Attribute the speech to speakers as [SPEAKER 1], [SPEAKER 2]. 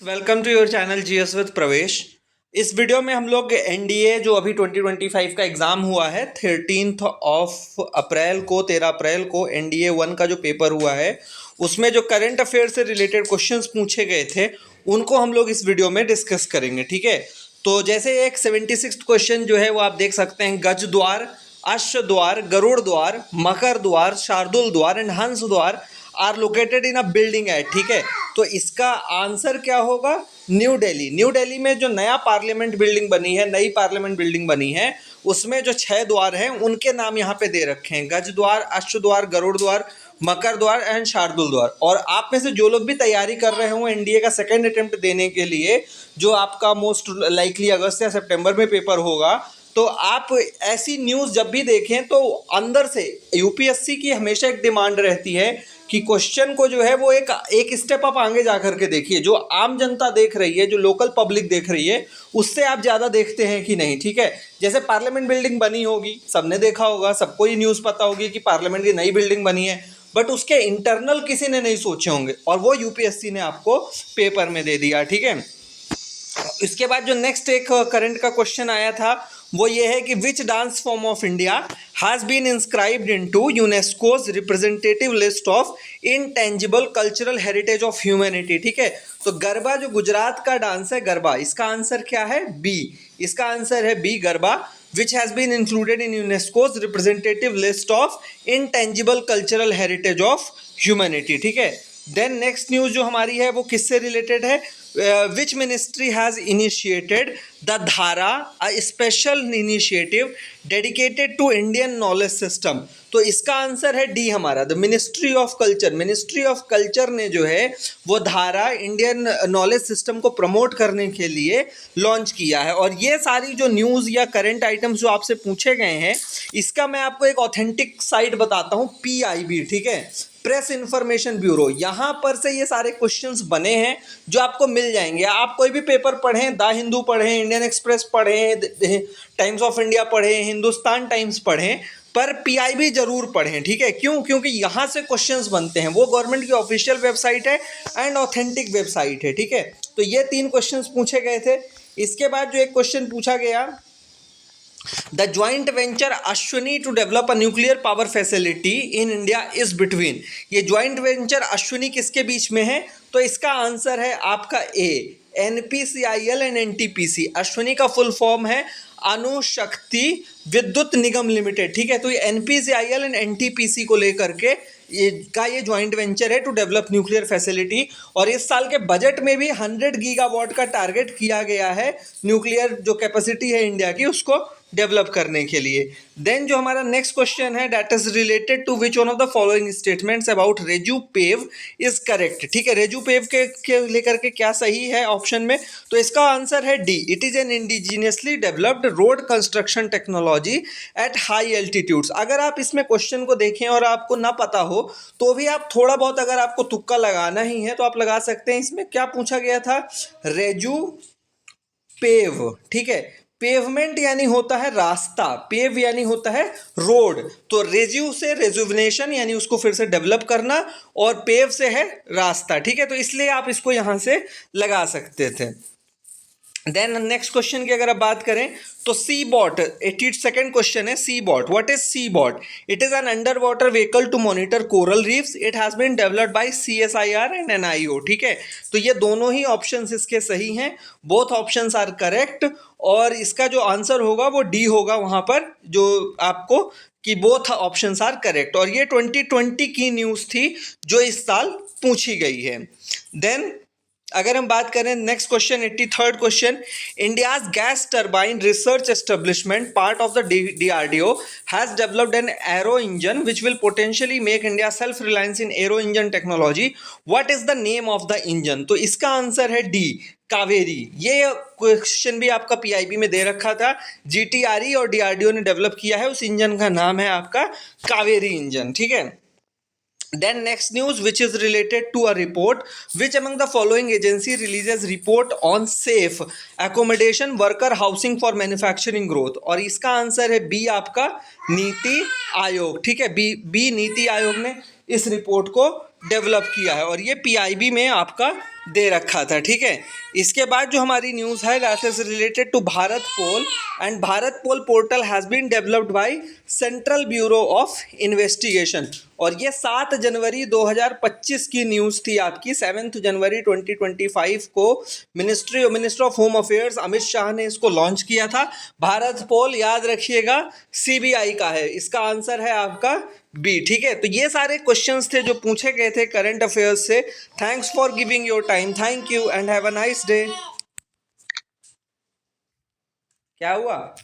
[SPEAKER 1] Welcome to your channel GS with Pravesh. इस video में हम लोग एनडीए जो अभी 2025 का एग्ज़ाम हुआ है 13 अप्रैल को एनडीए 1 का जो पेपर हुआ है उसमें जो करंट अफेयर से रिलेटेड क्वेश्चंस पूछे गए थे उनको हम लोग इस वीडियो में डिस्कस करेंगे। ठीक है, तो जैसे एक 76 क्वेश्चन जो है वो आप देख सकते हैं, गज द्वार, अश्व द्वार, गरुड़ द्वार, मकर द्वार, शार्दुल द्वार एंड हंस द्वार are located in a building है। ठीक है, तो इसका आंसर क्या होगा? न्यू दिल्ली। न्यू दिल्ली में जो नया पार्लियामेंट बिल्डिंग बनी है, नई पार्लियामेंट बिल्डिंग बनी है, उसमें जो 6 द्वार हैं उनके नाम यहाँ पे दे रखे हैं, गज द्वार, अश्व द्वार, गरुड़ द्वार, मकर द्वार एंड शार्दुल द्वार। और आप में से जो लोग भी तैयारी कर रहे हो एनडीए का सेकेंड अटेम्प्ट देने के लिए, जो आपका मोस्ट लाइकली अगस्त या सितंबर में पेपर होगा, तो आप ऐसी न्यूज़ जब भी देखें तो अंदर से यूपीएससी की हमेशा एक डिमांड रहती है कि क्वेश्चन को जो है वो एक स्टेप अप आगे जा करके देखिए। जो आम जनता देख रही है, जो लोकल पब्लिक देख रही है, उससे आप ज़्यादा देखते हैं कि नहीं। ठीक है, जैसे पार्लियामेंट बिल्डिंग बनी होगी, सबने देखा होगा, सबको ये न्यूज़ पता होगी कि पार्लियामेंट की नई बिल्डिंग बनी है, बट उसके इंटरनल किसी ने नहीं सोचे होंगे और वो यूपीएससी ने आपको पेपर में दे दिया। ठीक है, इसके बाद जो नेक्स्ट एक करंट का क्वेश्चन आया था वो ये है कि which dance form of India has been inscribed into UNESCO's representative list of intangible cultural heritage of humanity. ठीक है, तो गरबा जो गुजरात का डांस है, गरबा, इसका आंसर क्या है? बी। इसका आंसर है B, Garba, which has been included in UNESCO's representative list of intangible cultural heritage of humanity. ठीक है, देन नेक्स्ट न्यूज़ जो हमारी है वो किससे रिलेटेड है? which ministry has initiated the Dhara, a special initiative dedicated to Indian knowledge system? तो इसका आंसर है डी हमारा, the ministry of culture. Ministry of culture ने जो है वो धारा इंडियन नॉलेज सिस्टम को प्रमोट करने के लिए लॉन्च किया है। और ये सारी जो न्यूज़ या करंट आइटम्स जो आपसे पूछे गए हैं, इसका मैं आपको एक ऑथेंटिक साइट बताता हूँ, पीआईबी। ठीक है, प्रेस इंफॉर्मेशन ब्यूरो, यहाँ पर से ये सारे क्वेश्चंस बने हैं जो आपको मिल जाएंगे। आप कोई भी पेपर पढ़ें, द हिंदू पढ़ें, इंडियन एक्सप्रेस पढ़ें, टाइम्स ऑफ इंडिया पढ़ें, हिंदुस्तान टाइम्स पढ़ें, पर पीआईबी जरूर पढ़ें। ठीक है, क्यों? क्योंकि यहाँ से क्वेश्चंस बनते हैं। वो गवर्नमेंट की ऑफिशियल वेबसाइट है एंड ऑथेंटिक वेबसाइट है। ठीक है, तो ये 3 क्वेश्चंस पूछे गए थे। इसके बाद जो एक क्वेश्चन पूछा गया, the joint venture Ashvini to develop a nuclear power facility in India is between. ये ज्वाइंट वेंचर अश्विनी किसके बीच में है? तो इसका आंसर है आपका A, NPCIL and NTPC. Ashvini का फुल फॉर्म है अणुशक्ति विद्युत निगम लिमिटेड। ठीक है, तो ये एनपीसीआईएल एंड एनटीपीसी को लेकर के ये ज्वाइंट वेंचर है टू डेवलप न्यूक्लियर फैसिलिटी। और इस साल के बजट में भी 100 गीगावाट का टारगेट किया गया है न्यूक्लियर जो कैपेसिटी है इंडिया की, उसको डेवलप करने के लिए। देन जो हमारा नेक्स्ट क्वेश्चन है, that is related to which one of the following statements about रेजू पेव इज करेक्ट। ठीक है, रेजू पेव के लेकर के क्या सही है ऑप्शन में? तो इसका आंसर है D, it is N indigenously developed road construction technology at high altitudes. अगर आप इसमें क्वेश्चन को देखें और आपको ना पता हो तो भी आप थोड़ा बहुत, अगर आपको तुक्का लगाना ही है तो आप लगा सकते हैं। इसमें क्या पूछा गया था? रेजू पेव। ठीक है, पेवमेंट यानी होता है रास्ता, पेव यानी होता है रोड, तो रेज्यू से रेजुवनेशन यानी उसको फिर से डेवलप करना, और पेव से है रास्ता। ठीक है, तो इसलिए आप इसको यहां से लगा सकते थे। देन नेक्स्ट क्वेश्चन की अगर आप बात करें तो सी बॉट, 82nd क्वेश्चन है, C bot, what is C bot? It is an underwater vehicle to monitor coral reefs, it has been developed by CSIR and NIO. ठीक है, तो ये दोनों ही ऑप्शंस इसके सही हैं, बोथ ऑप्शंस आर करेक्ट, और इसका जो आंसर होगा वो डी होगा वहां पर, जो आपको कि बोथ ऑप्शंस आर करेक्ट। और ये 2020 की न्यूज़ थी जो इस साल पूछी गई है। देन अगर हम बात करें next question, 83rd question, India's gas turbine research establishment part of the DRDO has developed an arrow engine which will potentially make India self reliance in arrow engine technology, what is the name of the engine? तो इसका answer है D, Kaveri. ये question भी आपका PIB में दे रखा था, GTRE और डीआरडीओ ने डेवलप किया है, उस इंजन का नाम है आपका कावेरी इंजन। ठीक है, then next news which is related to a report, which among the following agency releases report on safe accommodation worker housing for manufacturing growth? और इसका आंसर है बी, आपका नीति आयोग। ठीक है, बी नीति आयोग ने इस रिपोर्ट को डेवलप किया है और ये पीआईबी में आपका दे रखा था, ठीक है। इसके बाद जो हमारी न्यूज़ है that is related to Bharat Pol, and Bharat Pol portal has been developed by Central Bureau of Investigation. और ये 7 जनवरी 2025 की न्यूज़ थी आपकी। 7 जनवरी 2025 को minister of home affairs Amit Shah ने इसको लॉन्च किया था। भारत पोल याद रखिएगा सीबीआई का है, इसका आंसर है आपका बी, ठीक है। तो ये सारे क्वेश्चंस थे जो पूछे गए थे करंट अफेयर्स से। Thanks for giving your time, thank you and have a nice day. क्या हुआ?